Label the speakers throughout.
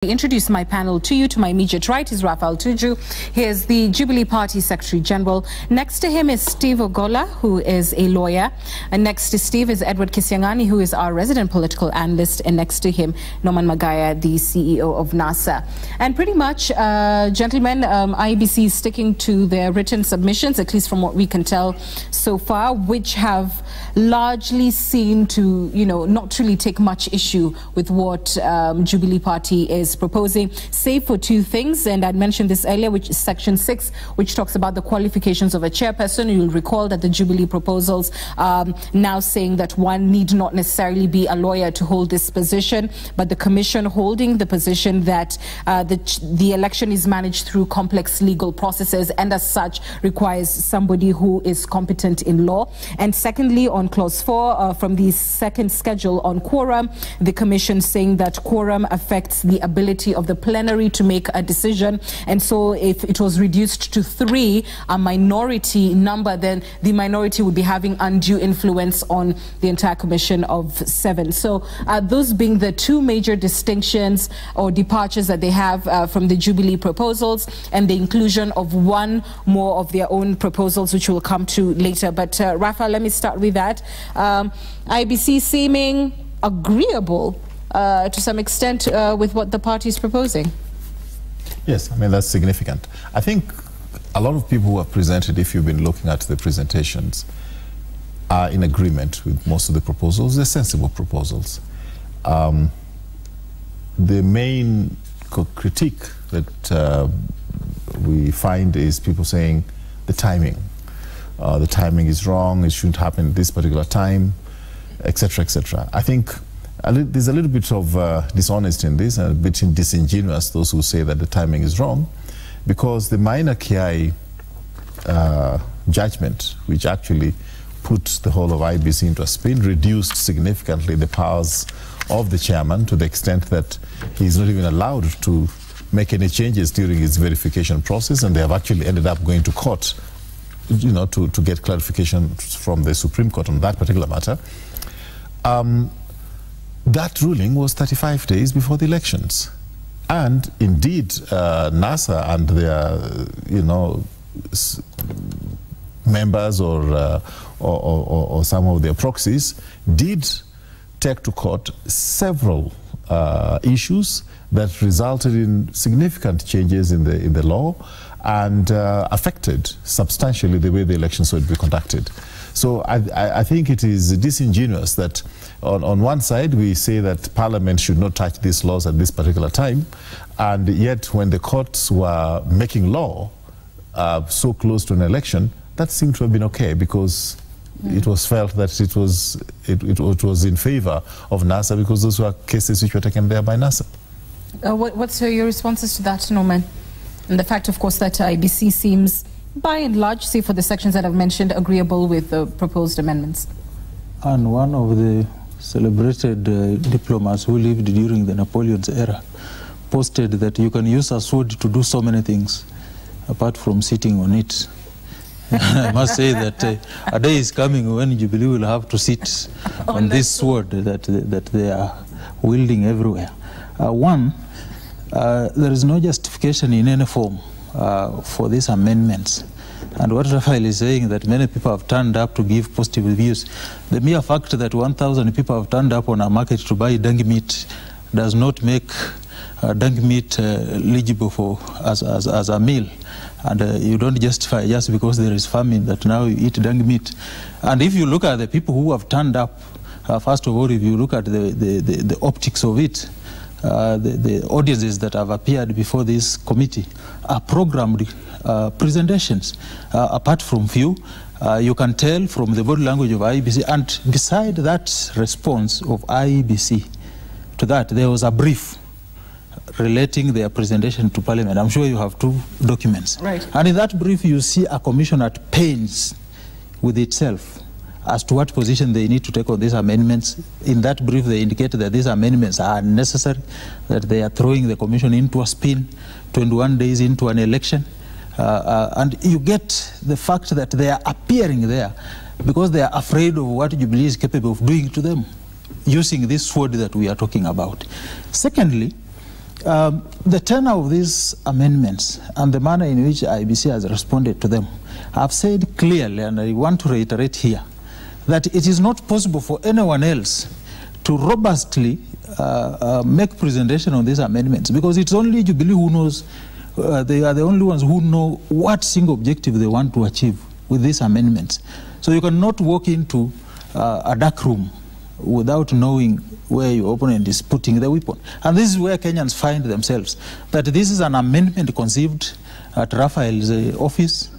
Speaker 1: Introduce my panel to you. To my immediate right is Raphael Tuju. He is the Jubilee Party Secretary General. Next to him is Steve Ogola, who is a lawyer. And next to Steve is Edward Kisiangani, who is our resident political analyst. And next to him, Norman Magaya, the CEO of NASA. And pretty much, gentlemen, IEBC is sticking to their written submissions, at least from what we can tell so far, which have largely seemed to, not really take much issue with what Jubilee Party is proposing, save for two things, and I mentioned this earlier, which is Section 6, which talks about the qualifications of a chairperson. You'll recall that the Jubilee proposals now saying that one need not necessarily be a lawyer to hold this position, but the commission holding the position that the election is managed through complex legal processes and as such requires somebody who is competent in law. And secondly, on Clause 4 from the second schedule on quorum, the commission saying that quorum affects the ability of the plenary to make a decision, and so if it was reduced to 3, a minority number, then the minority would be having undue influence on the entire commission of 7. So those being the two major distinctions or departures that they have from the Jubilee proposals, and the inclusion of one more of their own proposals, which we'll come to later. But Rafa, let me start with that. IEBC seeming agreeable to some extent with what the party is proposing.
Speaker 2: Yes, I mean, that's significant. I think a lot of people who have presented, if you've been looking at the presentations, are in agreement with most of the proposals. They're sensible proposals. The main critique that we find is people saying the timing. The timing is wrong, it shouldn't happen at this particular time, etc., etc. I think there's a little bit of dishonesty in this, and a bit disingenuous, those who say that the timing is wrong, because the Maina Kiai judgment, which actually put the whole of IEBC into a spin, reduced significantly the powers of the chairman to the extent that he's not even allowed to make any changes during his verification process, and they have actually ended up going to court, to get clarification from the Supreme Court on that particular matter. That ruling was 35 days before the elections. And indeed, NASA and their, members or some of their proxies did take to court several issues that resulted in significant changes in the law and affected substantially the way the elections would be conducted. So I think it is disingenuous that on one side we say that Parliament should not touch these laws at this particular time, and yet when the courts were making law so close to an election, that seemed to have been okay, because it was felt that it was in favor of NASA, because those were cases which were taken there by NASA.
Speaker 1: What's your responses to that, Norman? And the fact, of course, that IEBC seems, by and large, say for the sections that I've mentioned, agreeable with the proposed amendments.
Speaker 3: And one of the celebrated diplomats who lived during the Napoleon's era posted that you can use a sword to do so many things, apart from sitting on it. I must say that a day is coming when Jubilee will have to sit on this sword that they are wielding everywhere. There is no justification in any form for these amendments. And what Raphael is saying, that many people have turned up to give positive views. The mere fact that 1,000 people have turned up on a market to buy dung meat does not make dung meat eligible as a meal. And you don't justify just because there is famine that now you eat dung meat. And if you look at the people who have turned up, first of all, if you look at the optics of it, the audiences that have appeared before this committee are programmed presentations. Apart from few, you can tell from the body language of IEBC, and beside that response of IEBC to that, there was a brief relating their presentation to Parliament. I'm sure you have 2 documents.
Speaker 1: Right.
Speaker 3: And in that brief, you see a commission at pains with itself as to what position they need to take on these amendments. In that brief, they indicate that these amendments are necessary, that they are throwing the commission into a spin 21 days into an election. And you get the fact that they are appearing there because they are afraid of what Jubilee is capable of doing to them, using this sword that we are talking about. Secondly, The tenor of these amendments and the manner in which IEBC has responded to them, I've said clearly, and I want to reiterate here, that it is not possible for anyone else to robustly make presentation on these amendments, because it's only Jubilee who knows, they are the only ones who know what single objective they want to achieve with these amendments. So you cannot walk into a dark room without knowing where your opponent is putting the weapon. And this is where Kenyans find themselves, that this is an amendment conceived at Raphael's office,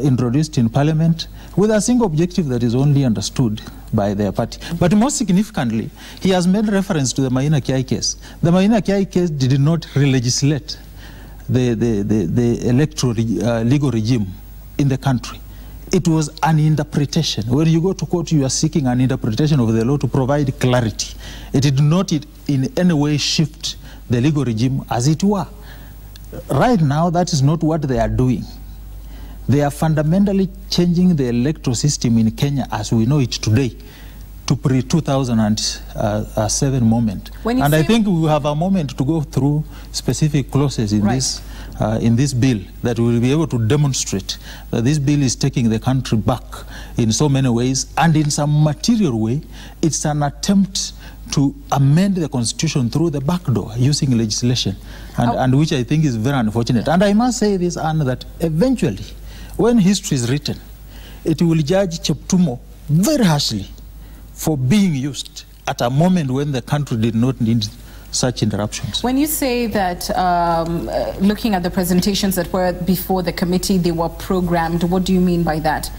Speaker 3: introduced in Parliament, with a single objective that is only understood by their party. But most significantly, he has made reference to the Maina Kiai case. The Maina Kiai case did not re-legislate the electoral legal regime in the country. It was an interpretation. When you go to court, you are seeking an interpretation of the law to provide clarity. It did not in any way shift the legal regime as it were. Right now, that is not what they are doing. They are fundamentally changing the electoral system in Kenya as we know it today to pre-2007 moment. And I think we have a moment to go through specific clauses in this bill that will be able to demonstrate that this bill is taking the country back in so many ways, and in some material way, it's an attempt to amend the constitution through the back door using legislation, and which I think is very unfortunate. And I must say this, Anne, that eventually, when history is written, it will judge Cheptumo very harshly for being used at a moment when the country did not need such interruptions.
Speaker 1: When you say that looking at the presentations that were before the committee, they were programmed, what do you mean by that?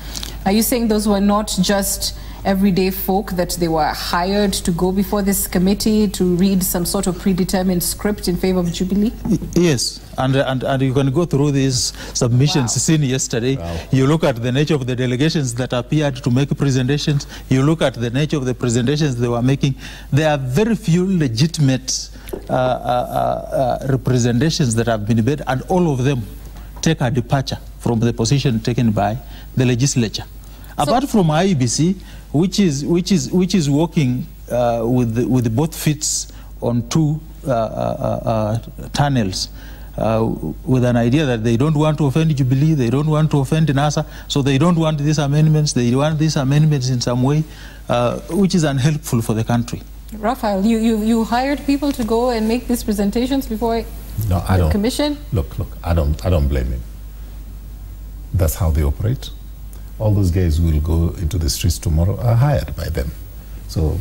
Speaker 1: Are you saying those were not just everyday folk, that they were hired to go before this committee to read some sort of predetermined script in favor of Jubilee?
Speaker 3: Yes, and you can go through these submissions seen yesterday. You look at the nature of the delegations that appeared to make presentations. You look at the nature of the presentations they were making. There are very few legitimate representations that have been made, and all of them take a departure from the position taken by the legislature. Apart from IEBC, which is working with both feet on two tunnels, with an idea that they don't want to offend Jubilee, they don't want to offend NASA, so they don't want these amendments. They want these amendments in some way, which is unhelpful for the country.
Speaker 1: Raphael, you hired people to go and make these presentations before the commission?
Speaker 2: Look, I don't blame him. That's how they operate. All those guys who will go into the streets tomorrow are hired by them. So,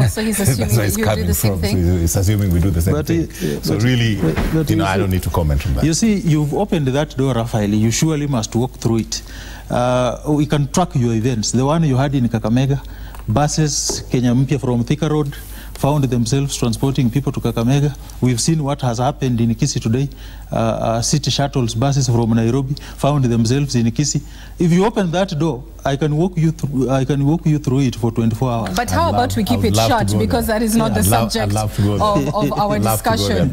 Speaker 1: so he's assuming you do the same thing?
Speaker 2: So he's assuming we do the same thing. So really, I don't need to comment on that.
Speaker 3: You see, you've opened that door, Raphael. You surely must walk through it. We can track your events. The one you had in Kakamega, buses, Kenya Mpya from Thika Road, found themselves transporting people to Kakamega. We've seen what has happened in Kisii today. City shuttles, buses from Nairobi found themselves in Kisii. If you open that door, I can walk you through it for 24 hours.
Speaker 1: But how about we keep it short, because that is not the subject of our discussion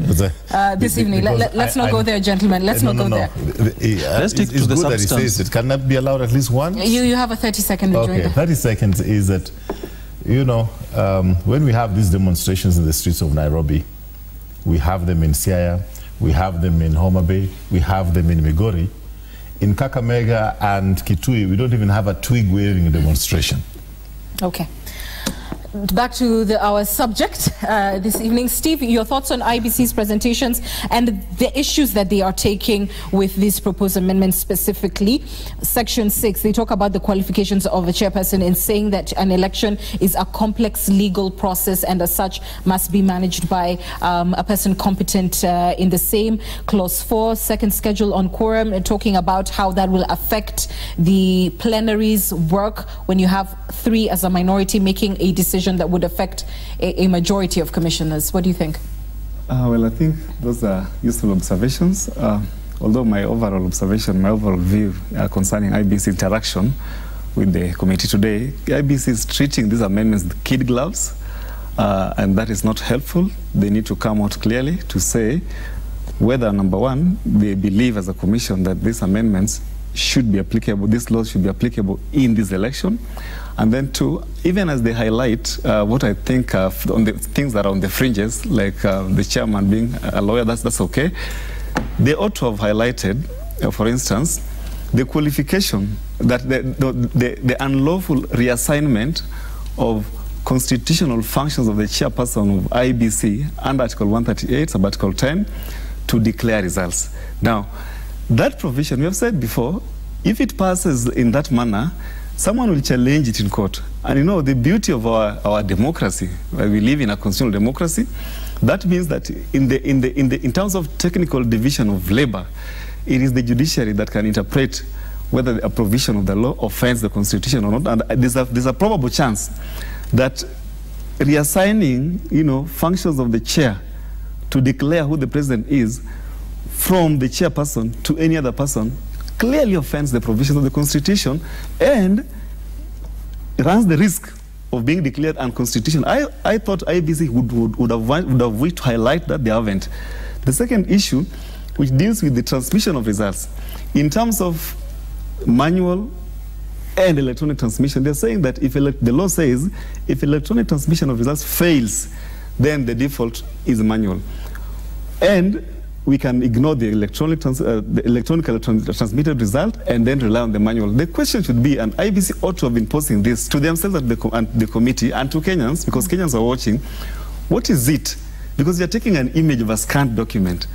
Speaker 1: this evening. Let's not go there, gentlemen. Let's not go there.
Speaker 3: Let's stick to the substance.
Speaker 2: That he says it. Can that be allowed at least once?
Speaker 1: You have a 30-second rejoinder.
Speaker 2: Okay, 30 seconds is that, you know, when we have these demonstrations in the streets of Nairobi, we have them in Siaya, we have them in Homa Bay, we have them in Migori. In Kakamega and Kitui, we don't even have a twig waving demonstration.
Speaker 1: Okay. Back to our subject this evening. Steve, your thoughts on IEBC's presentations and the issues that they are taking with these proposed amendments specifically. Section 6, they talk about the qualifications of a chairperson in saying that an election is a complex legal process and as such must be managed by a person competent in the same. Clause 4, second schedule on quorum, talking about how that will affect the plenary's work when you have 3 as a minority making a decision that would affect a majority of commissioners. What do you think?
Speaker 4: Well, I think those are useful observations. Although my overall observation, my overall view concerning IEBC interaction with the committee today, IEBC is treating these amendments with kid gloves, and that is not helpful. They need to come out clearly to say whether, number one, they believe as a commission that these amendments should be applicable, these laws should be applicable in this election. And then two, even as they highlight what I think on the things that are on the fringes, like the chairman being a lawyer, that's okay. They ought to have highlighted, for instance, the qualification that the unlawful reassignment of constitutional functions of the chairperson of IEBC under Article 138, sub-Article 10, to declare results. Now, that provision, we have said before, if it passes in that manner, someone will challenge it in court. And you know, the beauty of our democracy, we live in a constitutional democracy, that means that in terms of technical division of labor, it is the judiciary that can interpret whether a provision of the law offends the Constitution or not. And there's a probable chance that reassigning, you know, functions of the chair to declare who the president is from the chairperson to any other person clearly offends the provisions of the Constitution and runs the risk of being declared unconstitutional. I thought IEBC would have wished to highlight that. They haven't. The second issue, which deals with the transmission of results, in terms of manual and electronic transmission, they're saying that if the law says if electronic transmission of results fails, then the default is manual. And we can ignore the electronically transmitted result and then rely on the manual. The question should be, and IEBC ought to have been posing this to themselves at the committee and to Kenyans, because Kenyans are watching, what is it? Because you're taking an image of a scanned document.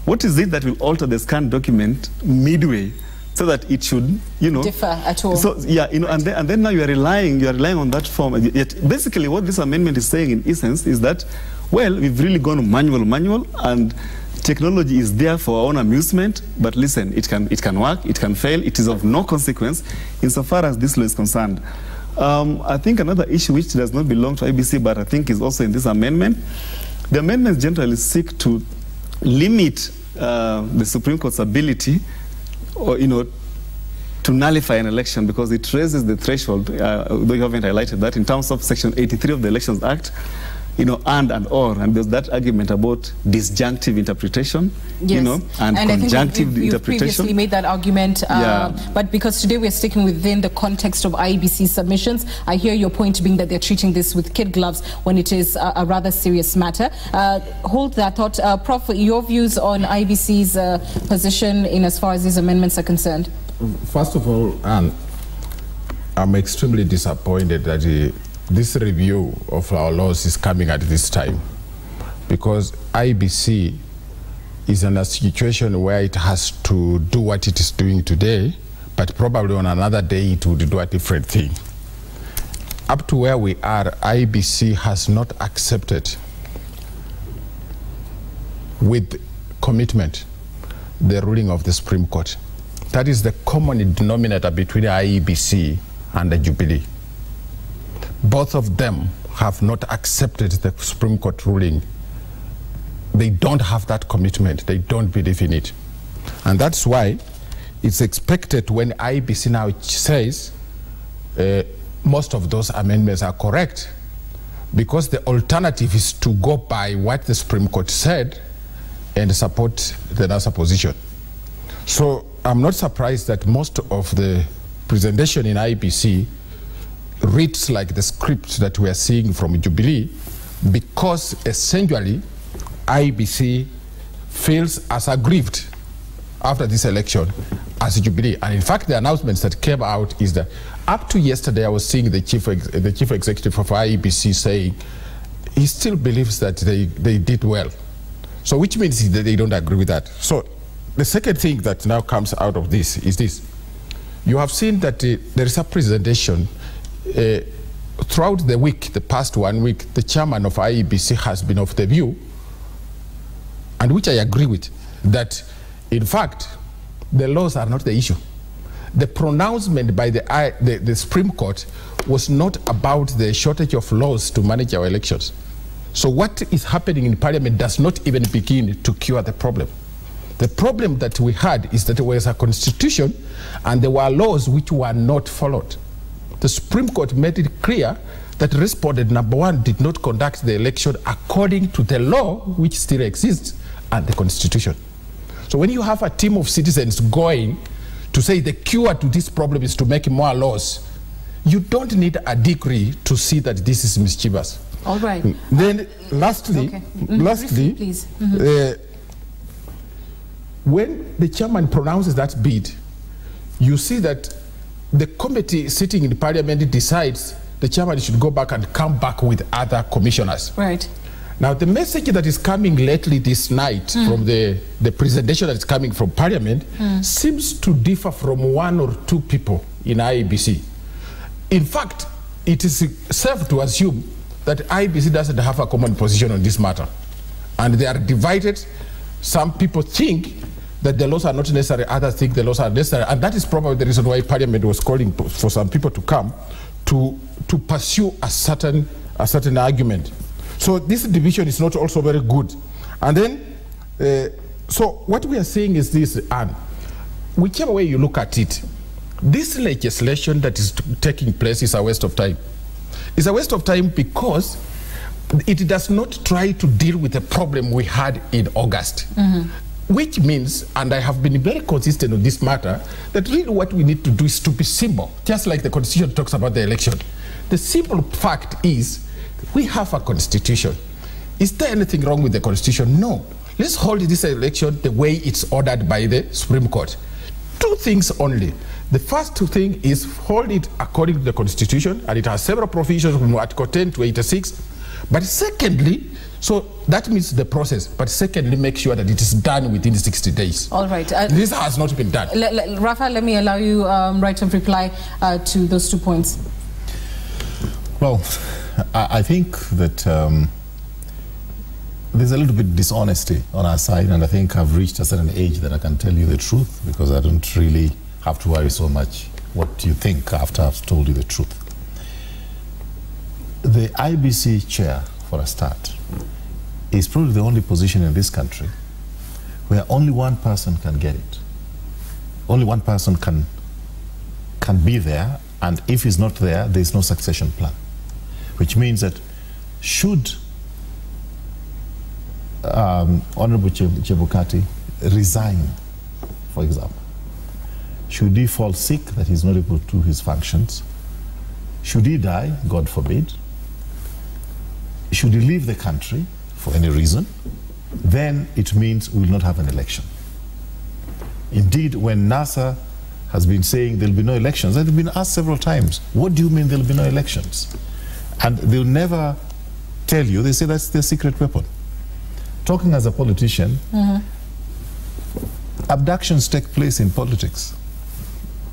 Speaker 4: What is it that will alter the scanned document midway so that it should, you know,
Speaker 1: differ at all? So
Speaker 4: yeah, you know, and then now you are relying on that form. Yet basically what this amendment is saying in essence is that, well, we've really gone manual, and technology is there for our own amusement, but listen, it can work, it can fail, it is of no consequence insofar as this law is concerned. I think another issue which does not belong to IEBC, but I think is also in this amendment, the amendments generally seek to limit the Supreme Court's ability, or, you know, to nullify an election, because it raises the threshold, though you haven't highlighted that, in terms of Section 83 of the Elections Act, you know, and or, and there's that argument about disjunctive interpretation, yes, you know, and conjunctive interpretation. You've previously
Speaker 1: made that argument, but because today we're sticking within the context of IEBC submissions, I hear your point being that they're treating this with kid gloves when it is a rather serious matter. Hold that thought. Prof, your views on IEBC's position in as far as these amendments are concerned?
Speaker 5: First of all, Anne, I'm extremely disappointed that this review of our laws is coming at this time, because IEBC is in a situation where it has to do what it is doing today, but probably on another day it would do a different thing. Up to where we are, IEBC has not accepted with commitment the ruling of the Supreme Court. That is the common denominator between IEBC and the Jubilee. Both of them have not accepted the Supreme Court ruling. They don't have that commitment. They don't believe in it. And that's why it's expected when IEBC now says most of those amendments are correct, because the alternative is to go by what the Supreme Court said and support the NASA position. So I'm not surprised that most of the presentation in IEBC reads like the script that we are seeing from Jubilee, because essentially IEBC feels as aggrieved after this election as Jubilee. And in fact, the announcements that came out is that up to yesterday, I was seeing the chief executive of IEBC saying he still believes that they did well. So which means that they don't agree with that. So the second thing that now comes out of this is this. You have seen that there is a presentation throughout the week, the past 1 week, the chairman of IEBC has been of the view, and which I agree with, that in fact the laws are not the issue. The pronouncement by the Supreme Court was not about the shortage of laws to manage our elections. So what is happening in Parliament does not even begin to cure the problem. The problem that we had is that there was a constitution and there were laws which were not followed. The Supreme Court made it clear that respondent number one did not conduct the election according to the law which still exists and the constitution. So when you have a team of citizens going to say the cure to this problem is to make more laws, you don't need a degree to see that this is mischievous.
Speaker 1: All right.
Speaker 5: Then lastly,
Speaker 1: okay.
Speaker 5: lastly,
Speaker 1: please.
Speaker 5: When the chairman pronounces that bid, you see that the committee sitting in the parliament decides the chairman should go back and come back with other commissioners.
Speaker 1: Right.
Speaker 5: Now, the message that is coming lately this night from the presentation that is coming from parliament seems to differ from one or two people in IEBC. In fact, it is safe to assume that IEBC doesn't have a common position on this matter. And they are divided. Some people think that the laws are not necessary, others think the laws are necessary. And that is probably the reason why parliament was calling for some people to come to pursue a certain argument. So this division is not also very good. And then, so what we are saying is this, Anne, whichever way you look at it, this legislation that is taking place is a waste of time. It's a waste of time because it does not try to deal with the problem we had in August. Which means, and I have been very consistent on this matter, that really what we need to do is to be simple, just like the Constitution talks about the election. The simple fact is, we have a Constitution. Is there anything wrong with the Constitution? No. Let's hold this election the way it's ordered by the Supreme Court. Two things only. The first thing is hold it according to the Constitution, and it has several provisions from Article 10 to 86. But secondly, so that means the process, but secondly, make sure that it is done within 60 days.
Speaker 1: All right.
Speaker 5: This has not been done.
Speaker 1: Rafa, let me allow you right of reply to those 2 points.
Speaker 2: Well, I think that there's a little bit dishonesty on our side, and I think I've reached a certain age that I can tell you the truth, because I don't really have to worry so much what you think after I've told you the truth. The IBC chair, for a start, is probably the only position in this country where only one person can get it. Only one person can be there, and if he's not there, there's no succession plan. Which means that should Honorable Chebukati resign, for example, should he fall sick that he's not able to do his functions, should he die, God forbid, should he leave the country for any reason, then it means we will not have an election. Indeed, when NASA has been saying there will be no elections, they've been asked several times, what do you mean there will be no elections? And they'll never tell you, they say that's their secret weapon. Talking as a politician, abductions take place in politics.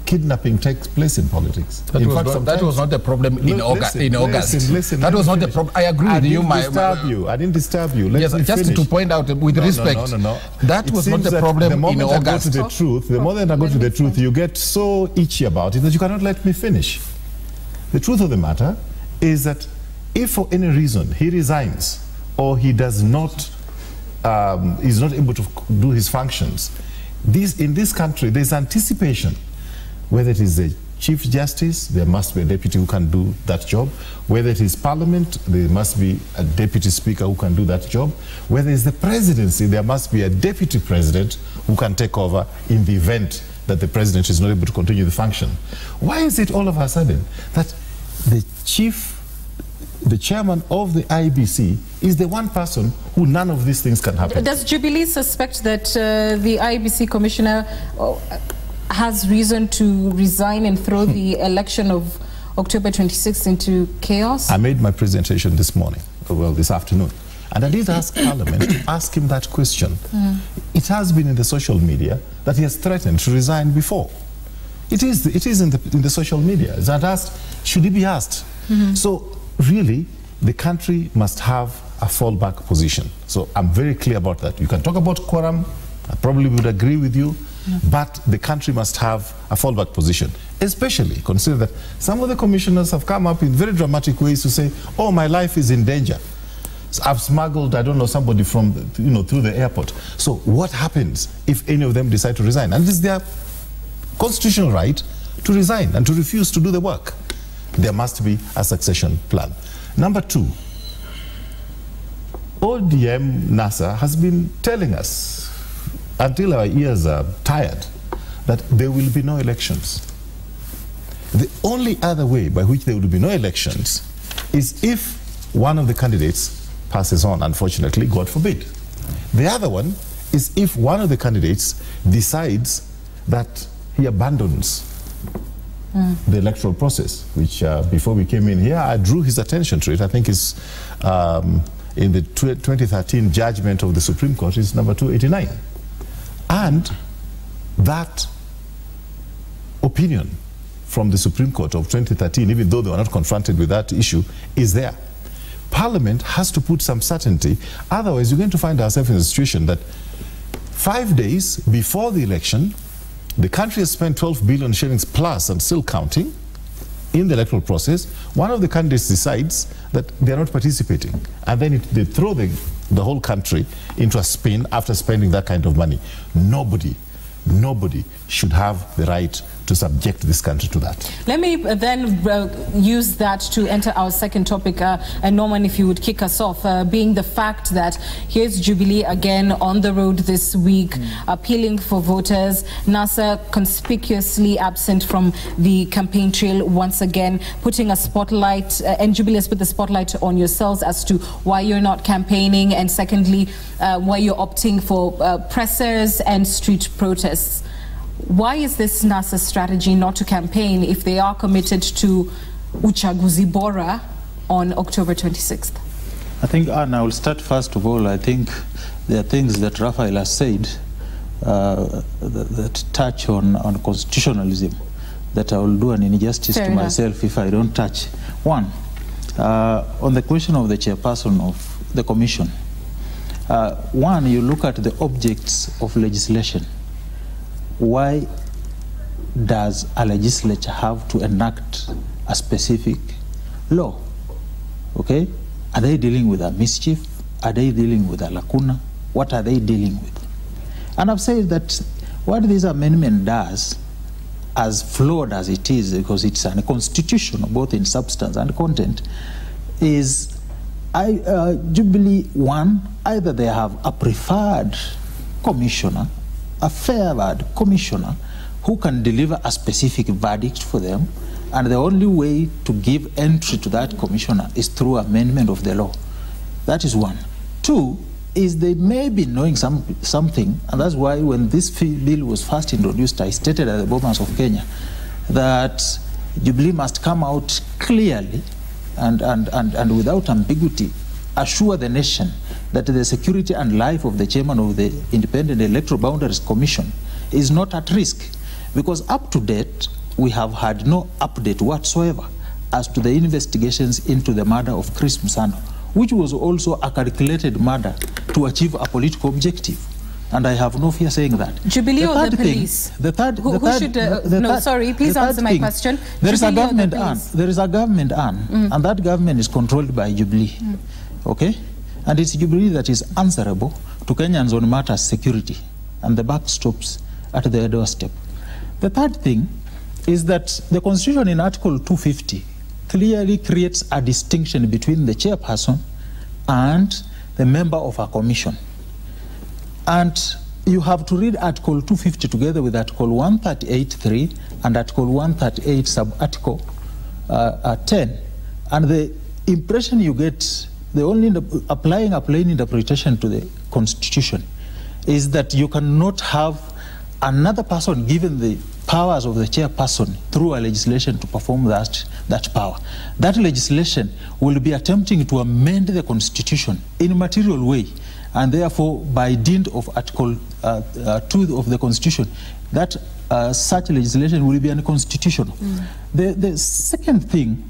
Speaker 2: Kidnapping takes place in politics.
Speaker 5: That was not the problem in August. That was not the problem. I agree with you.
Speaker 2: I didn't disturb you. Let me
Speaker 5: just
Speaker 2: finish.
Speaker 5: to point out with respect, that was not the problem in August.
Speaker 2: The moment I go to the truth, you get so itchy about it that you cannot let me finish. The truth of the matter is that if for any reason he resigns or he does not, is not able to do his functions, in this country there's anticipation. Whether it is the Chief Justice, there must be a deputy who can do that job. Whether it is Parliament, there must be a deputy speaker who can do that job. Whether it's the presidency, there must be a deputy president who can take over in the event that the president is not able to continue the function. Why is it all of a sudden that the chairman of the IBC is the one person who none of these things can happen?
Speaker 1: Does Jubilee suspect that the IBC commissioner has reason to resign and throw the election of October 26th into chaos?
Speaker 2: I made my presentation this morning, well, this afternoon, and I did ask Parliament to ask him that question. It has been in the social media that he has threatened to resign before. It is in the social media. It's not asked, should he be asked? So really, the country must have a fallback position. So I'm very clear about that. You can talk about quorum, I probably would agree with you, but the country must have a fallback position, especially consider that some of the commissioners have come up in very dramatic ways to say, oh, my life is in danger. So I've smuggled, I don't know, somebody from, through the airport. So what happens if any of them decide to resign? And it is their constitutional right to resign and to refuse to do the work. There must be a succession plan. Number two, ODM NASA has been telling us, until our ears are tired, that there will be no elections. The only other way by which there will be no elections is if one of the candidates passes on, unfortunately, God forbid. The other one is if one of the candidates decides that he abandons the electoral process, which before we came in here, I drew his attention to it. I think it's in the 2013 judgment of the Supreme Court is number 289. And that opinion from the Supreme Court of 2013, even though they were not confronted with that issue, is there. Parliament has to put some certainty, otherwise you're going to find ourselves in a situation that 5 days before the election, the country has spent 12 billion shillings plus and still counting in the electoral process. One of the candidates decides that they are not participating, and then they throw the whole country into a spin after spending that kind of money. Nobody should have the right to subject this country to that.
Speaker 1: Let me then use that to enter our second topic. And Norman, if you would kick us off, being the fact that here's Jubilee again on the road this week, appealing for voters. NASA conspicuously absent from the campaign trail once again, putting a spotlight, and Jubilee has put the spotlight on yourselves as to why you're not campaigning, and secondly, why you're opting for pressers and street protests. Why is this NASA strategy not to campaign if they are committed to Uchaguzi Bora on October 26th?
Speaker 3: I think, Anna, I will start first of all. I think there are things that Raphael has said that touch on constitutionalism that I will do an injustice to myself if I don't touch. One, on the question of the chairperson of the commission. One, you look at the objects of legislation. Why does a legislature have to enact a specific law? Okay? Are they dealing with a mischief? Are they dealing with a lacuna? What are they dealing with? And I've said that what this amendment does, as flawed as it is, because it's unconstitutional both in substance and content, is Jubilee, one, either they have a preferred commissioner, a favored commissioner who can deliver a specific verdict for them, and the only way to give entry to that commissioner is through amendment of the law. That is one. Two is they may be knowing something, and that's why when this bill was first introduced, I stated at the Bomas of Kenya that Jubilee must come out clearly and without ambiguity assure the nation that the security and life of the chairman of the Independent Electoral Boundaries Commission is not at risk. Because up to date, we have had no update whatsoever as to the investigations into the murder of Chris Musano, which was also a calculated murder to achieve a political objective. And I have no fear saying that.
Speaker 1: Jubilee or the police? Sorry, please answer my question.
Speaker 3: There is a government arm. There is a government arm, and that government is controlled by Jubilee. Okay? And it's Jubilee that is answerable to Kenyans on matters security, and the buck stops at their doorstep. The third thing is that the Constitution in Article 250 clearly creates a distinction between the chairperson and the member of a commission. And you have to read Article 250 together with Article 138.3 and Article 138 sub-article 10. And the impression you get, the only applying a plain interpretation to the Constitution, is that you cannot have another person given the powers of the chairperson through a legislation to perform that power. That legislation will be attempting to amend the Constitution in a material way, and therefore by dint of Article 2 of the Constitution, that such legislation will be unconstitutional. The second thing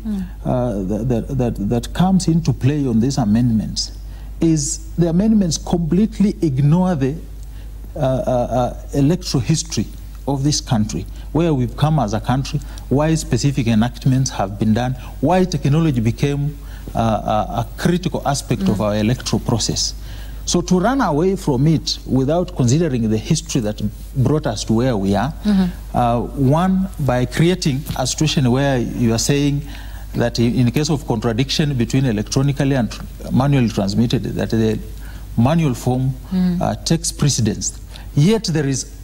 Speaker 3: that comes into play on these amendments is the amendments completely ignore the electoral history of this country, where we've come as a country, why specific enactments have been done, why technology became a critical aspect of our electoral process. So to run away from it without considering the history that brought us to where we are, one, by creating a situation where you are saying that in case of contradiction between electronically and manually transmitted, that the manual form takes precedence. Yet there is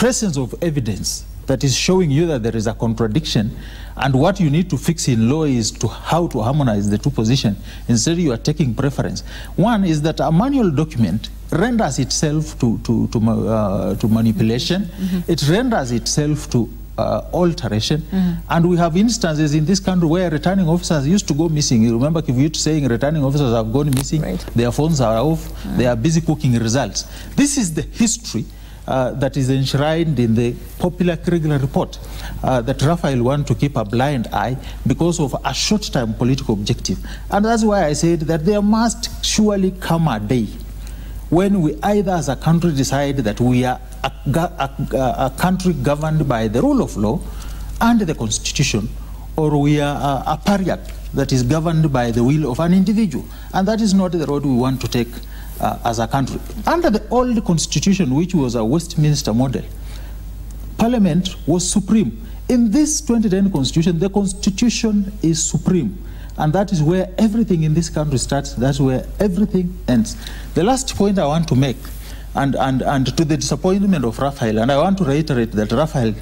Speaker 3: presence of evidence that is showing you that there is a contradiction, and what you need to fix in law is to how to harmonize the two positions. Instead, you are taking preference. One is that a manual document renders itself to manipulation. It renders itself to alteration. And we have instances in this country where returning officers used to go missing. You remember Kivuit saying returning officers have gone missing, their phones are off, they are busy cooking results. This is the history that is enshrined in the popular Kriegler report that Raphael wants to keep a blind eye because of a short-term political objective. And that's why I said that there must surely come a day when we either as a country decide that we are a country governed by the rule of law and the constitution, or we are a pariah that is governed by the will of an individual. And that is not the road we want to take as a country. Under the old constitution, which was a Westminster model, Parliament was supreme. In this 2010 constitution, the constitution is supreme. And that is where everything in this country starts, that's where everything ends. The last point I want to make, and to the disappointment of Raphael, and I want to reiterate that Raphael,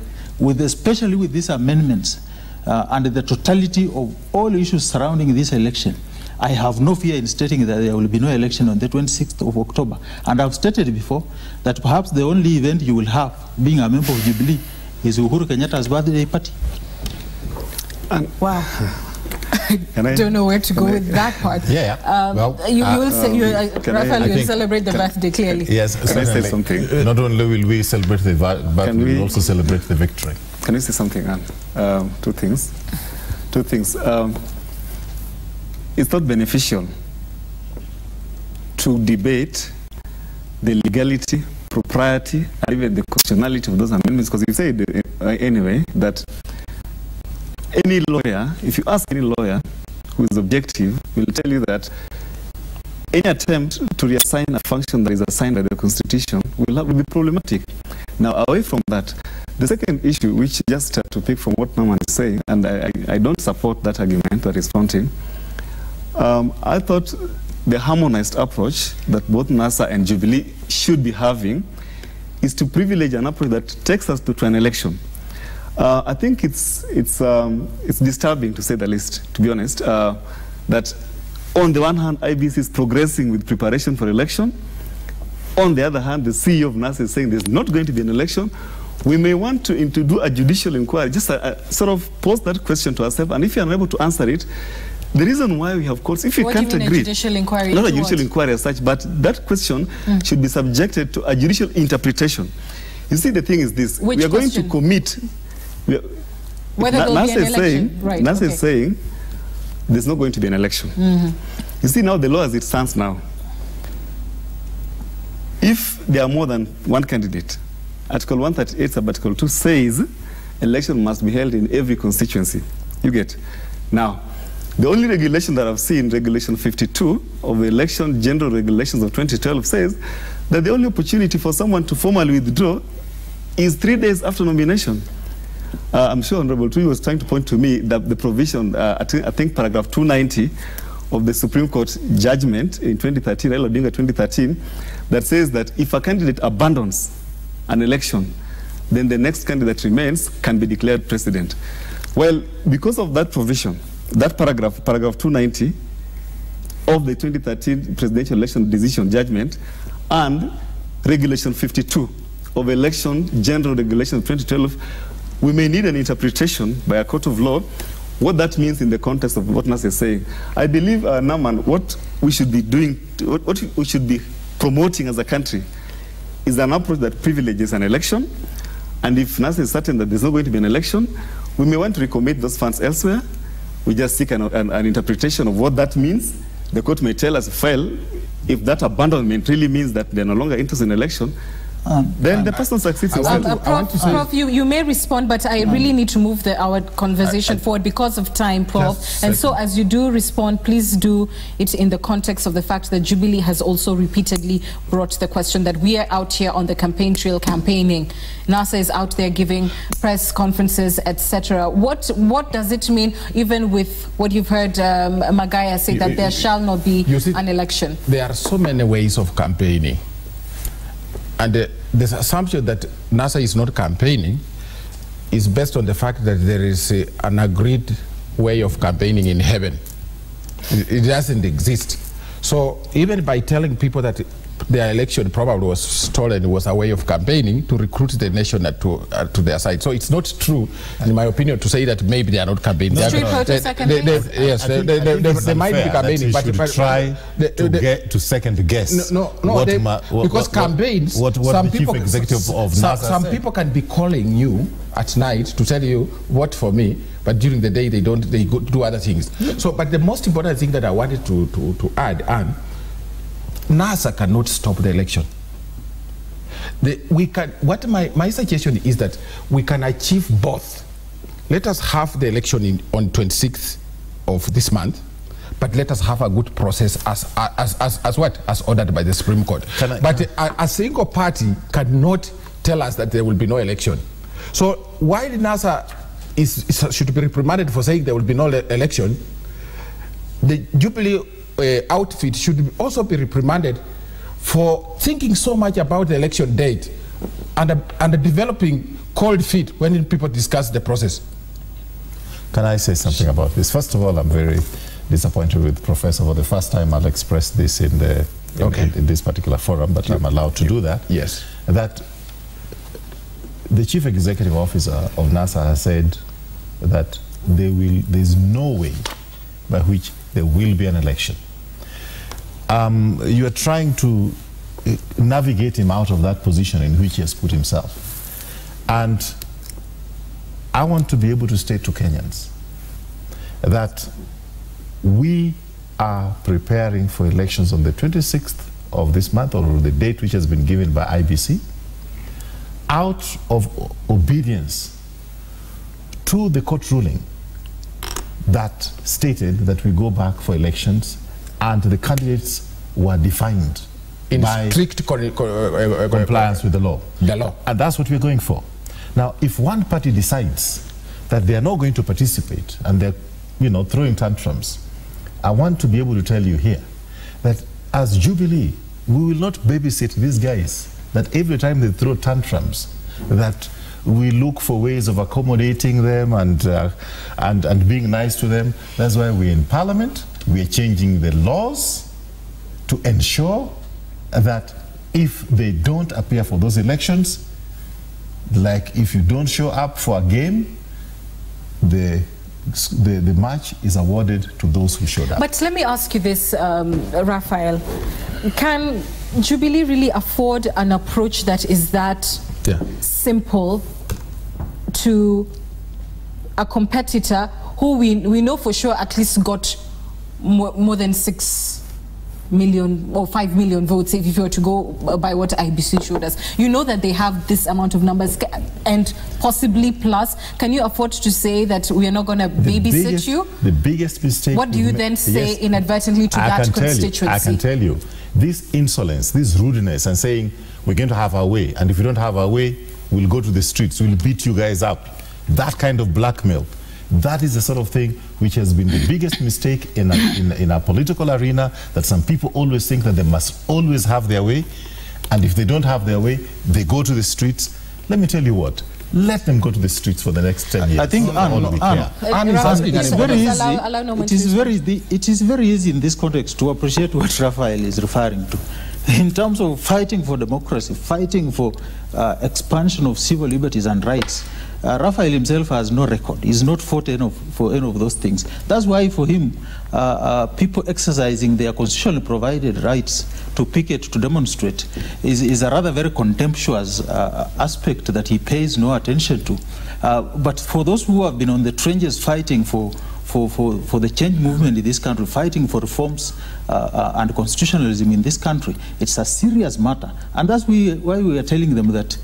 Speaker 3: especially with these amendments and the totality of all issues surrounding this election, I have no fear in stating that there will be no election on the 26th of October. And I've stated before that perhaps the only event you will have, being a member of Jubilee, is Uhuru Kenyatta's birthday party.
Speaker 1: Wow. I don't know where to go with that part.
Speaker 2: Well,
Speaker 1: you will say, Raphael, you'll celebrate the birthday clearly.
Speaker 2: Yes,
Speaker 4: can I say something?
Speaker 2: Not only will we celebrate the birthday, we will also celebrate the victory.
Speaker 4: Can you say something, Anne? Two things. It's not beneficial to debate the legality, propriety, and even the constitutionality of those amendments, because you said anyway that any lawyer, if you ask any lawyer who is objective, will tell you that any attempt to reassign a function that is assigned by the Constitution will be problematic. Now, away from that, the second issue, which just to pick from what Norman is saying, and I don't support that argument that is fronting, I thought the harmonized approach that both NASA and Jubilee should be having is to privilege an approach that takes us to an election. I think it's disturbing, to say the least, to be honest, that on the one hand, IBC is progressing with preparation for election. On the other hand, the CEO of NASA is saying there's not going to be an election. We may want to do a judicial inquiry, just sort of pose that question to ourselves, and if you're unable to answer it, the reason why we have courts, if you can't agree, a judicial inquiry, not a judicial inquiry as such, but that question should be subjected to a judicial interpretation. You see, the thing is this: we are going to commit.
Speaker 1: Whether there will be an election, right?
Speaker 4: NASA is saying there's not going to be an election. You see, now the law as it stands now, if there are more than one candidate, Article 138 sub-Article 2 says election must be held in every constituency. You get? Now, the only regulation that I've seen, Regulation 52 of the Election General Regulations of 2012, says that the only opportunity for someone to formally withdraw is 3 days after nomination. I'm sure Honorable Tui was trying to point to me that the provision, I think paragraph 290 of the Supreme Court judgment in 2013, Raila Odinga 2013, that says that if a candidate abandons an election, then the next candidate remains can be declared president. Well, because of that provision, that paragraph 290 of the 2013 presidential election decision judgment and Regulation 52 of Election General Regulations 2012, we may need an interpretation by a court of law what that means in the context of what NASA is saying. I believe, Naman, what we should be doing, what we should be promoting as a country is an approach that privileges an election, and if NASA is certain that there's not going to be an election, we may want to recommit those funds elsewhere. We just seek an interpretation of what that means. The court may tell us, well, if that abandonment really means that they're no longer interested in election, then the person succeeds.
Speaker 1: Prof, you may respond, but I really need to move our conversation forward because of time, Prof. And so as you do respond, please do it in the context of the fact that Jubilee has also repeatedly brought the question that we are out here on the campaign trail campaigning. NASA is out there giving press conferences, etc. What does it mean, even with what you've heard Magaya say, that there shall not be an election?
Speaker 5: There are so many ways of campaigning. this assumption that NASA is not campaigning is based on the fact that there is an agreed way of campaigning in heaven. It doesn't exist. So even by telling people that their election probably was stolen, was a way of campaigning to recruit the nation to their side. So it's not true, in my opinion, to say that maybe they are not campaigning.
Speaker 1: Yes,
Speaker 5: they might be campaigning, but
Speaker 2: try to second guess.
Speaker 5: Because campaigns,
Speaker 2: some
Speaker 5: people can be calling you at night to tell you vote for me, but during the day they go do other things. So, but the most important thing that I wanted to add, Anne, NASA cannot stop the election. My suggestion is that we can achieve both. Let us have the election on 26th of this month, but let us have a good process as ordered by the Supreme Court. But a single party cannot tell us that there will be no election. So while NASA should be reprimanded for saying there will be no election, the Jubilee outfit should also be reprimanded for thinking so much about the election date and developing cold feet when people discuss the process.
Speaker 2: Can I say something about this? First of all, I'm very disappointed with Professor. For the first time, I'll express this in this particular forum, but I'm allowed to do that.
Speaker 5: Yes.
Speaker 2: That the Chief Executive Officer of NASA has said that there's no way by which there will be an election. You are trying to navigate him out of that position in which he has put himself. And I want to be able to state to Kenyans that we are preparing for elections on the 26th of this month, or the date which has been given by IBC, out of obedience to the court ruling that stated that we go back for elections and the candidates were defined
Speaker 5: in strict
Speaker 2: compliance with the law. And that's what we're going for. Now, if one party decides that they are not going to participate and they're throwing tantrums, I want to be able to tell you here that as Jubilee, we will not babysit these guys, that every time they throw tantrums, that we look for ways of accommodating them and being nice to them. That's why we're in Parliament. We are changing the laws to ensure that if they don't appear for those elections, like if you don't show up for a game, the match is awarded to those who showed up.
Speaker 1: But let me ask you this, Raphael. Can Jubilee really afford an approach that is that simple to a competitor who we know for sure at least got more than 6 million or 5 million votes, if you were to go by what IBC showed us? You know that they have this amount of numbers and possibly plus. Can you afford to say that we are not going to babysit you?
Speaker 2: The biggest mistake.
Speaker 1: What do you then say inadvertently to that constituency?
Speaker 2: I can tell you, this insolence, this rudeness, and saying we're going to have our way, and if we don't have our way, we'll go to the streets, we'll beat you guys up. That kind of blackmail. That is the sort of thing which has been the biggest mistake in our political arena, that some people always think that they must always have their way, and if they don't have their way, they go to the streets. Let me tell you what, let them go to the streets for the next 10 years.
Speaker 3: I think Anne is asking, it's very easy. It is very easy in this context to appreciate what Raphael is referring to. In terms of fighting for democracy, fighting for expansion of civil liberties and rights, Raphael himself has no record. He's not fought for any of those things. That's why for him, people exercising their constitutionally provided rights to picket, to demonstrate, is a rather very contemptuous aspect that he pays no attention to. But for those who have been on the trenches fighting for the change movement in this country, fighting for reforms and constitutionalism in this country, it's a serious matter. And that's why we are telling them that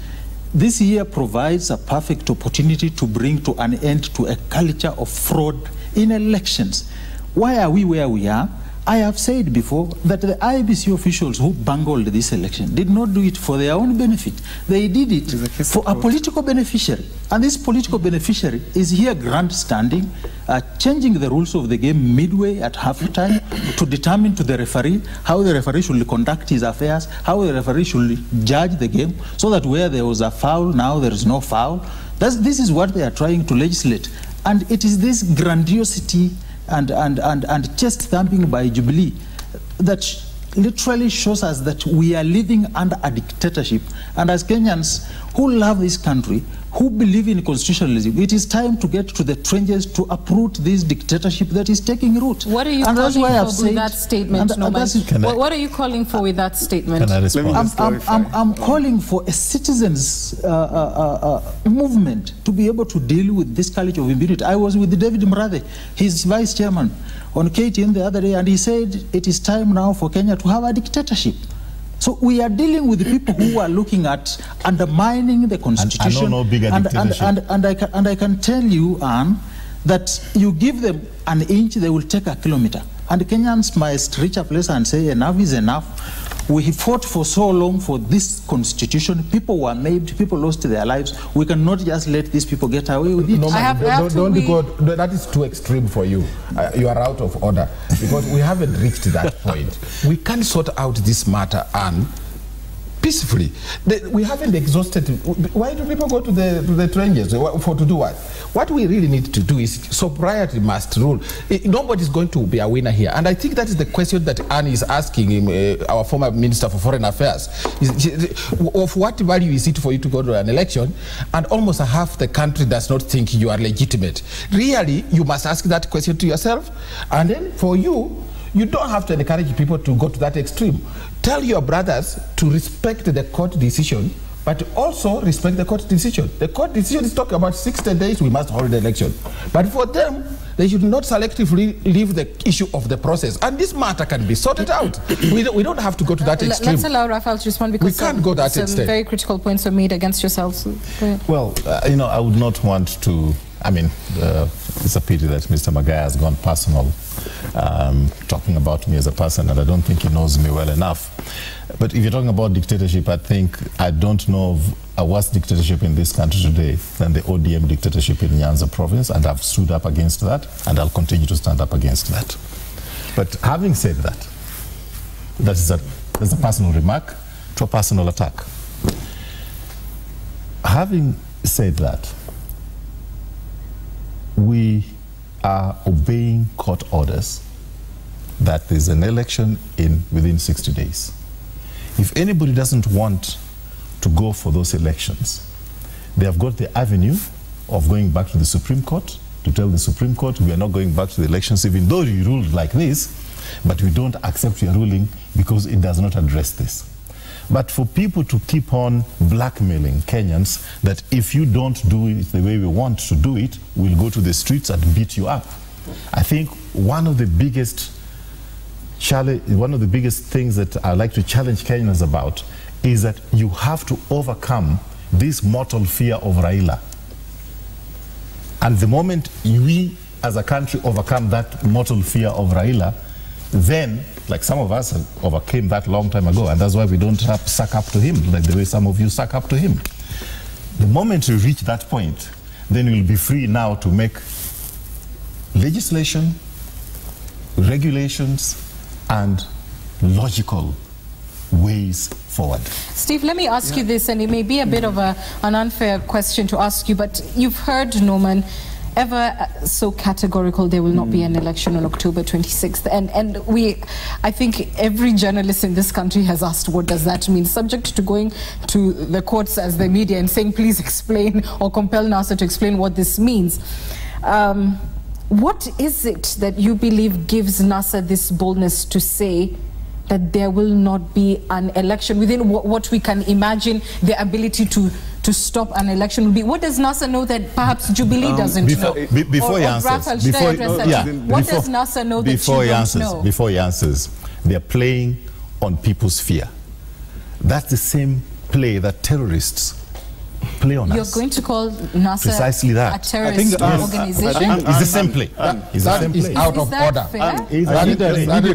Speaker 3: this year provides a perfect opportunity to bring to an end to a culture of fraud in elections. Why are we where we are? I have said before that the IEBC officials who bungled this election did not do it for their own benefit. They did it for a political beneficiary. And this political beneficiary is here grandstanding, changing the rules of the game midway at halftime to determine to the referee how the referee should conduct his affairs, how the referee should judge the game, so that where there was a foul, now there is no foul. This is what they are trying to legislate. And it is this grandiosity and chest thumping by Jubilee that literally shows us that we are living under a dictatorship. And as Kenyans who love this country, who believe in constitutionalism, it is time to get to the trenches to uproot this dictatorship that is taking root.
Speaker 1: What are you calling for with that statement, Norman? What are you calling for with that statement?
Speaker 2: Can I respond?
Speaker 3: I'm calling for a citizens' movement to be able to deal with this college of impunity. I was with David Mrathe, his vice chairman, on KTN the other day, and he said it is time now for Kenya to have a dictatorship. So we are dealing with the people who are looking at undermining the constitution.
Speaker 2: And no bigger dictatorship.
Speaker 3: And I can tell you, Anne, that you give them an inch, they will take a kilometer. And Kenyans must reach a place and say enough is enough. We fought for so long for this constitution. People were maimed, people lost their lives. We cannot just let these people get away with it.
Speaker 5: No, that is too extreme for you. You are out of order because we haven't reached that point. We can sort out this matter and peacefully. We haven't exhausted. Why do people go to the trenches to do what? What we really need to do is sobriety must rule. Nobody's going to be a winner here. And I think that is the question that Anne is asking our former Minister for Foreign Affairs. Of what value is it for you to go to an election and almost half the country does not think you are legitimate? Really, you must ask that question to yourself. And then for you, you don't have to encourage people to go to that extreme. Tell your brothers to respect the court decision, but also respect the court decision. The court decision is talking about 60 days, we must hold the election. But for them, they should not selectively leave the issue of the process. And this matter can be sorted out. We don't have to go to that extreme.
Speaker 1: Let's allow Raphael to respond because
Speaker 5: we can't go that
Speaker 1: some
Speaker 5: extent.
Speaker 1: very critical points are made against yourselves.
Speaker 2: Well, I would not want to, it's a pity that Mr. Magai has gone personal, talking about me as a person, and I don't think he knows me well enough. But if you're talking about dictatorship, I don't know of a worse dictatorship in this country today than the ODM dictatorship in Nyanza province, and I've stood up against that, and I'll continue to stand up against that. But having said that, that's a personal remark to a personal attack. Having said that, we are obeying court orders that there's an election within 60 days. If anybody doesn't want to go for those elections, they have got the avenue of going back to the Supreme Court to tell the Supreme Court we are not going back to the elections even though you ruled like this, but we don't accept your ruling because it does not address this. But for people to keep on blackmailing Kenyans that if you don't do it the way we want to do it, we'll go to the streets and beat you up. I think one of the biggest things that I like to challenge Kenyans about is that you have to overcome this mortal fear of Raila. And the moment we as a country overcome that mortal fear of Raila, then, like some of us overcame that long time ago, and that's why we don't have to suck up to him, like the way some of you suck up to him. The moment you reach that point, then you'll be free now to make legislation, regulations, and logical ways forward.
Speaker 1: Steve, let me ask you this, and it may be a bit of an unfair question to ask you, but you've heard Norman ever so categorical there will not be an election on October 26th. And I think every journalist in this country has asked, what does that mean? Subject to going to the courts as the media and saying, please explain or compel NASA to explain what this means. What is it that you believe gives NASA this boldness to say that there will not be an election within what we can imagine the ability to stop an election will be? What does NASA know that perhaps Jubilee doesn't know?
Speaker 2: Before he answers,
Speaker 1: what does NASA know that you don't know?
Speaker 2: Before he answers, they're playing on people's fear. That's the same play that terrorists play on
Speaker 1: You're
Speaker 2: us.
Speaker 1: going to call NASA
Speaker 2: Precisely that.
Speaker 1: a terrorist organization?
Speaker 2: It's the same play. It's the same play.
Speaker 5: out of
Speaker 1: Is that
Speaker 5: order.
Speaker 1: fair?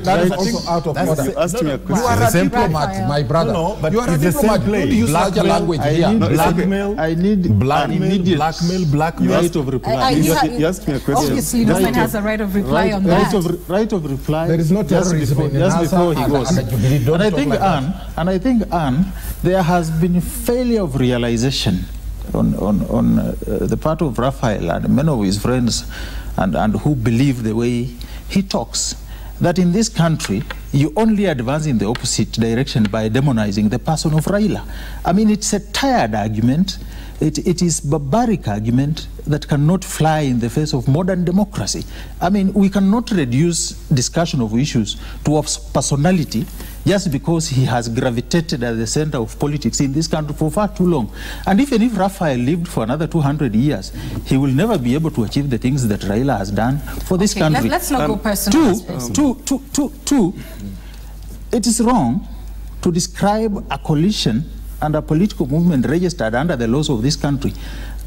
Speaker 5: That is also out of order.
Speaker 4: You asked me a
Speaker 5: You
Speaker 4: question.
Speaker 5: are
Speaker 2: the
Speaker 5: a
Speaker 2: same
Speaker 5: diplomat,
Speaker 1: play.
Speaker 5: my brother.
Speaker 2: No, but
Speaker 5: you are a
Speaker 2: it's the same
Speaker 5: diplomat.
Speaker 2: play.
Speaker 5: Don't use such a
Speaker 2: Blackmail,
Speaker 5: language
Speaker 3: I
Speaker 5: here.
Speaker 3: need
Speaker 2: Blackmail,
Speaker 3: I need
Speaker 2: blackmail,
Speaker 3: immediate
Speaker 2: blackmail.
Speaker 3: right of reply.
Speaker 4: You asked me a question.
Speaker 1: Obviously, no one has a right of reply on
Speaker 3: right
Speaker 1: that.
Speaker 3: right of reply.
Speaker 5: There is no
Speaker 3: just
Speaker 5: terrorism
Speaker 3: before,
Speaker 5: in
Speaker 3: just
Speaker 5: NASA
Speaker 3: before he
Speaker 5: and-
Speaker 3: goes.
Speaker 5: and Jubilee. Don't
Speaker 3: And I
Speaker 5: talk
Speaker 3: think
Speaker 5: like that.
Speaker 3: Anne, there has been failure of realization on the part of Raphael and many of his friends and who believe the way he talks, that in this country you only advance in the opposite direction by demonizing the person of Raila. I mean, it's a tired argument. It is barbaric argument that cannot fly in the face of modern democracy. I mean, we cannot reduce discussion of issues to a personality just because he has gravitated at the center of politics in this country for far too long. And even if Raphael lived for another 200 years, he will never be able to achieve the things that Raila has done for this country.
Speaker 1: Let's not go personal.
Speaker 3: Two, it is wrong to describe a coalition and a political movement registered under the laws of this country.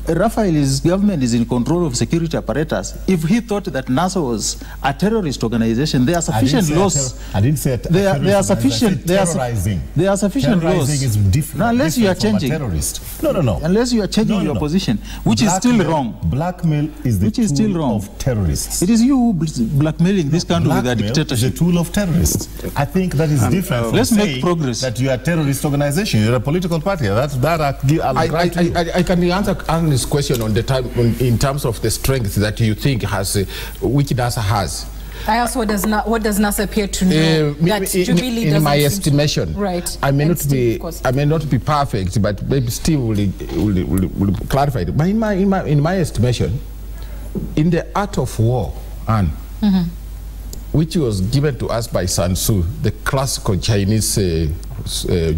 Speaker 3: Raphael's government is in control of security apparatus. If he thought that NASA was a terrorist organization, there are sufficient laws.
Speaker 2: I didn't say
Speaker 3: There are sufficient.
Speaker 2: Terrorizing.
Speaker 3: There are sufficient laws.
Speaker 2: Terrorizing is different.
Speaker 3: Now, unless you are
Speaker 2: different from a
Speaker 3: changing.
Speaker 2: terrorist. No.
Speaker 3: Unless you are changing your position, which is still wrong.
Speaker 2: Blackmail is the
Speaker 3: Which is still
Speaker 2: tool
Speaker 3: wrong.
Speaker 2: of terrorists.
Speaker 3: It is you who blackmailing this country with a
Speaker 2: Blackmail is
Speaker 3: dictatorship.
Speaker 2: a tool of terrorists. I think that is different from
Speaker 3: let's make
Speaker 2: saying
Speaker 3: progress.
Speaker 2: that you are a terrorist organization. You're a political party. I'll grant you.
Speaker 5: I can answer Anne's question on the time in terms of the strength that you think has, which NASA has.
Speaker 1: I asked what does NASA appear to know that Jubilee
Speaker 5: in
Speaker 1: doesn't
Speaker 5: my
Speaker 1: seem
Speaker 5: estimation,
Speaker 1: to, right?
Speaker 5: I may
Speaker 1: And
Speaker 5: not
Speaker 1: Steve,
Speaker 5: be
Speaker 1: of course.
Speaker 5: I may not be perfect, but maybe Steve will clarify it. But in my estimation, in the art of war, Anne, which was given to us by Sun Tzu, the classical Chinese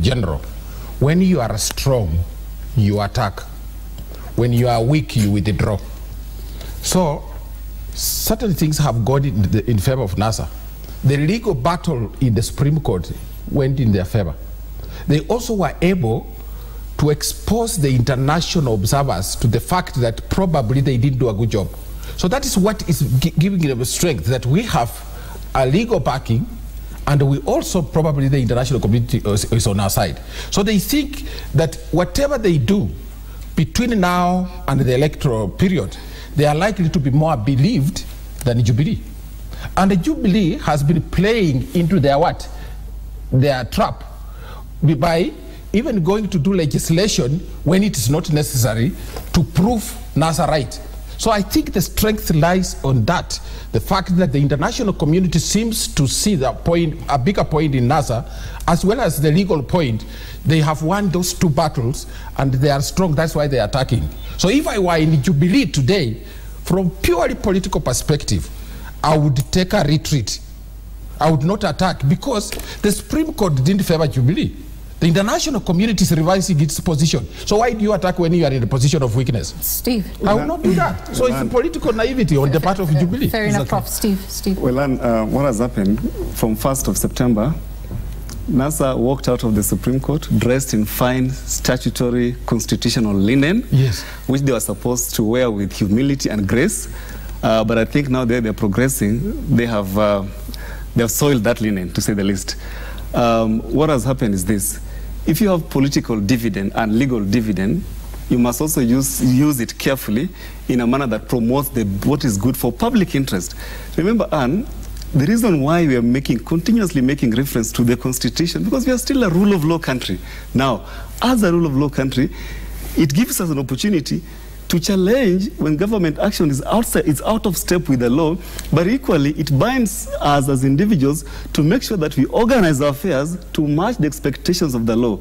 Speaker 5: general, when you are strong, you attack. When you are weak, you withdraw. So, certain things have gone in favor of NASA. The legal battle in the Supreme Court went in their favor. They also were able to expose the international observers to the fact that probably they didn't do a good job. So that is what is giving them strength, that we have a legal backing, and we also probably the international community is on our side. So they think that whatever they do between now and the electoral period, they are likely to be more believed than Jubilee. And the Jubilee has been playing into their what? Their trap by even going to do legislation when it is not necessary to prove NASA right. So I think the strength lies on that. The fact that the international community seems to see the point, a bigger point in NASA, as well as the legal point. They have won those two battles and they are strong. That's why they are attacking. So if I were in Jubilee today, from purely political perspective, I would take a retreat. I would not attack because the Supreme Court didn't favor Jubilee. The international community is revising its position. So why do you attack when you are in a position of weakness?
Speaker 1: Steve.
Speaker 5: I will not do that. So it's a political naivety on the part of Jubilee.
Speaker 1: Fair enough, Prof. Steve.
Speaker 4: Well, and what has happened from 1st of September, NASA walked out of the Supreme Court dressed in fine statutory constitutional linen,
Speaker 5: yes,
Speaker 4: which they were supposed to wear with humility and grace. But I think now they're progressing. They have soiled that linen, to say the least. What has happened is this. If you have political dividend and legal dividend, you must also use it carefully in a manner that promotes what is good for public interest. Remember, Anne, the reason why we are continuously making reference to the Constitution, because we are still a rule of law country. Now, as a rule of law country, it gives us an opportunity to challenge when government action is out of step with the law, but equally it binds us as individuals to make sure that we organize our affairs to match the expectations of the law.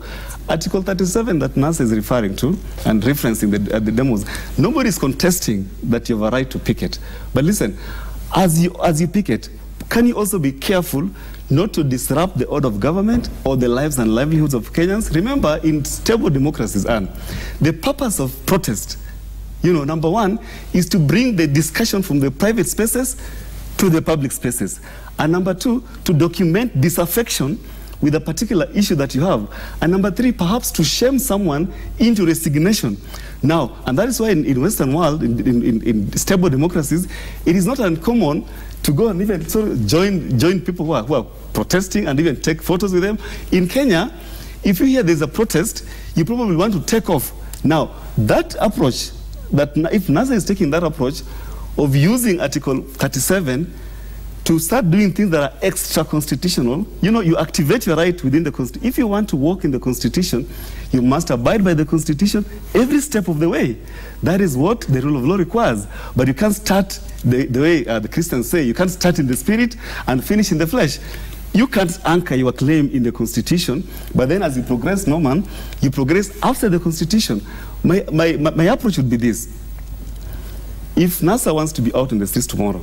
Speaker 4: Article 37 that NASA is referring to and referencing the demos, nobody is contesting that you have a right to picket. But listen, as you picket, can you also be careful not to disrupt the order of government or the lives and livelihoods of Kenyans? Remember, in stable democracies, Anne, the purpose of protest, number one, is to bring the discussion from the private spaces to the public spaces. And number two, to document disaffection with a particular issue that you have. And number three, perhaps to shame someone into resignation. Now, and that is why in Western world, in stable democracies, it is not uncommon to go and even sort of join people who are protesting and even take photos with them. In Kenya, if you hear there's a protest, you probably want to take off. Now, that approach, that if NASA is taking that approach of using Article 37 to start doing things that are extra-constitutional, you know, you activate your right within the Constitution. If you want to walk in the Constitution, you must abide by the Constitution every step of the way. That is what the rule of law requires. But you can't start the way the Christians say, you can't start in the spirit and finish in the flesh. You can't anchor your claim in the Constitution, but then as you progress, Norman, you progress after the Constitution. My approach would be this. If NASA wants to be out in the streets tomorrow,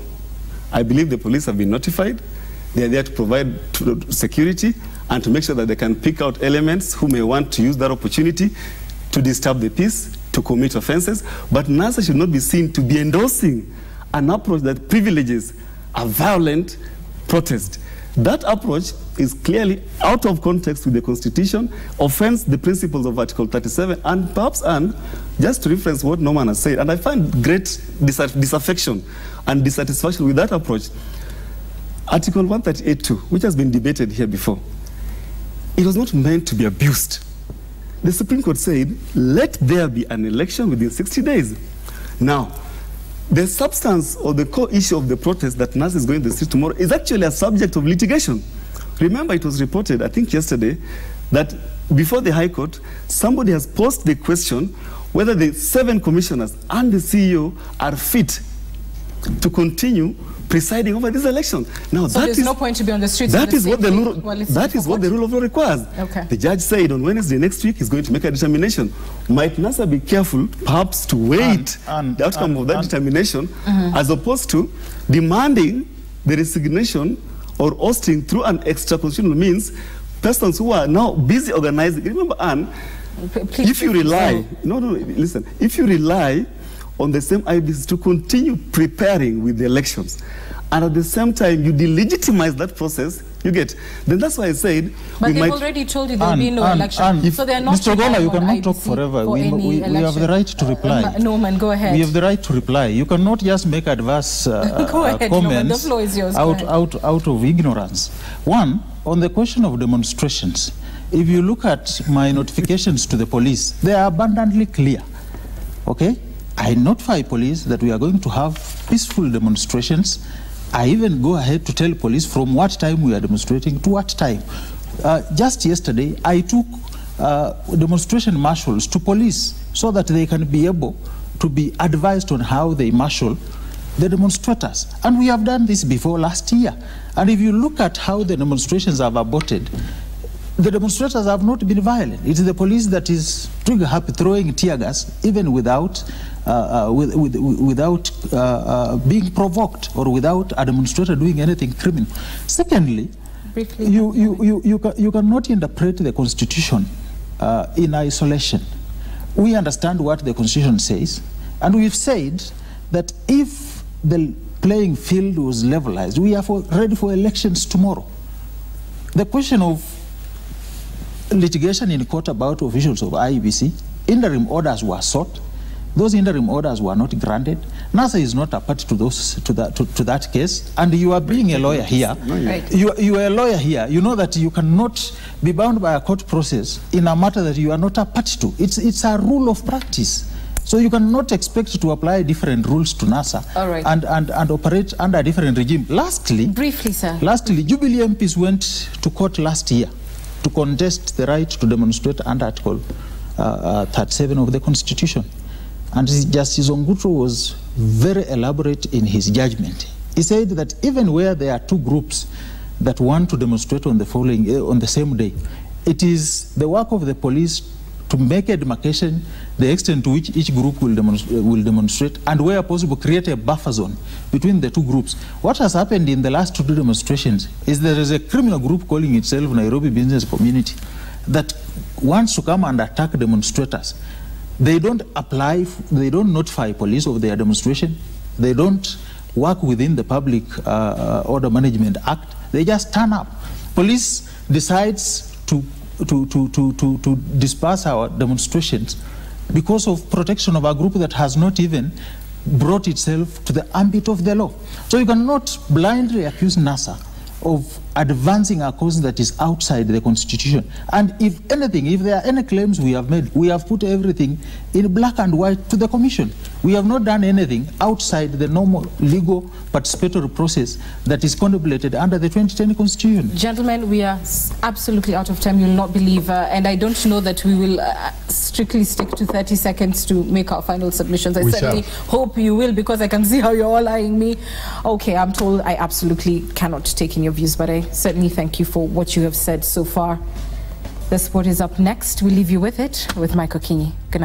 Speaker 4: I believe the police have been notified. They are there to provide security and to make sure that they can pick out elements who may want to use that opportunity to disturb the peace, to commit offenses. But NASA should not be seen to be endorsing an approach that privileges a violent protest. That approach is clearly out of context with the Constitution, offends the principles of Article 37, and perhaps, and just to reference what Norman has said, and I find great disaffection and dissatisfaction with that approach. Article 138.2, which has been debated here before, it was not meant to be abused. The Supreme Court said, let there be an election within 60 days. Now, the substance or the core issue of the protest that NASA is going to the street tomorrow is actually a subject of litigation. Remember, it was reported, I think yesterday, that before the High Court, somebody has posed the question whether the 7 commissioners and the CEO are fit to continue presiding over this election. Now,
Speaker 1: so there's no point to be on the streets.
Speaker 4: That is what the rule of law requires.
Speaker 1: Okay.
Speaker 4: The judge said on Wednesday next week he's going to make a determination. Might NASA be careful, perhaps, to wait the outcome of that determination, as opposed to demanding the resignation or ousting through an extra-constitutional means persons who are now busy organizing. Remember, Anne, if you rely, listen, if you rely on the same IBC to continue preparing with the elections, and at the same time you delegitimize that process, you get. Then that's why I said.
Speaker 1: But they've already told you there will be no election. So they're not.
Speaker 3: Mr. Gola, you cannot talk forever. We have the right to reply.
Speaker 1: Norman, go ahead.
Speaker 3: We have the right to reply. You cannot just make adverse
Speaker 1: comments Norman, the floor is yours.
Speaker 3: out of ignorance. One, on the question of demonstrations, if you look at my notifications to the police, they are abundantly clear. Okay? I notify police that we are going to have peaceful demonstrations. I even go ahead to tell police from what time we are demonstrating to what time. Just yesterday, I took demonstration marshals to police so that they can be able to be advised on how they marshal the demonstrators. And we have done this before last year. And if you look at how the demonstrations have aborted, the demonstrators have not been violent. It's the police that is trigger happy, throwing tear gas, even without being provoked or without a demonstrator doing anything criminal. Secondly, you cannot interpret the Constitution in isolation. We understand what the Constitution says, and we've said that if the playing field was levelized, we are ready for elections tomorrow. The question of litigation in court about officials of IEBC, interim orders were sought. Those interim orders were not granted. NASA is not a party to that case, and you are being a lawyer here. Right. You are a lawyer here. You know that you cannot be bound by a court process in a matter that you are not a party to. It's a rule of practice. So you cannot expect to apply different rules to NASA and operate under a different regime. Lastly, briefly, sir. Lastly, Jubilee MPs went to court last year to contest the right to demonstrate under Article 37 of the Constitution. And Justice Onguto was very elaborate in his judgment. He said that even where there are two groups that want to demonstrate on the same day, it is the work of the police to make a demarcation, the extent to which each group will demonstrate, and where possible create a buffer zone between the two groups. What has happened in the last two demonstrations is there is a criminal group calling itself Nairobi Business Community that wants to come and attack demonstrators. They don't they don't notify police of their demonstration, they don't work within the Public Order Management Act, they just turn up. Police decides to disperse our demonstrations because of protection of a group that has not even brought itself to the ambit of the law. So you cannot blindly accuse NASA of advancing a cause that is outside the Constitution. And if anything, if there are any claims we have made, we have put everything in black and white to the Commission. We have not done anything outside the normal legal participatory process that is contemplated under the 2010 Constitution.
Speaker 1: Gentlemen, we are absolutely out of time. You'll not believe, and I don't know that we will strictly stick to 30 seconds to make our final submissions. I certainly hope you will, because I can see how you're all eyeing me. Okay, I'm told I absolutely cannot take in your views, but I certainly thank you for what you have said so far. The sport is up next. We'll leave you with it with Michael Kingi. Good night.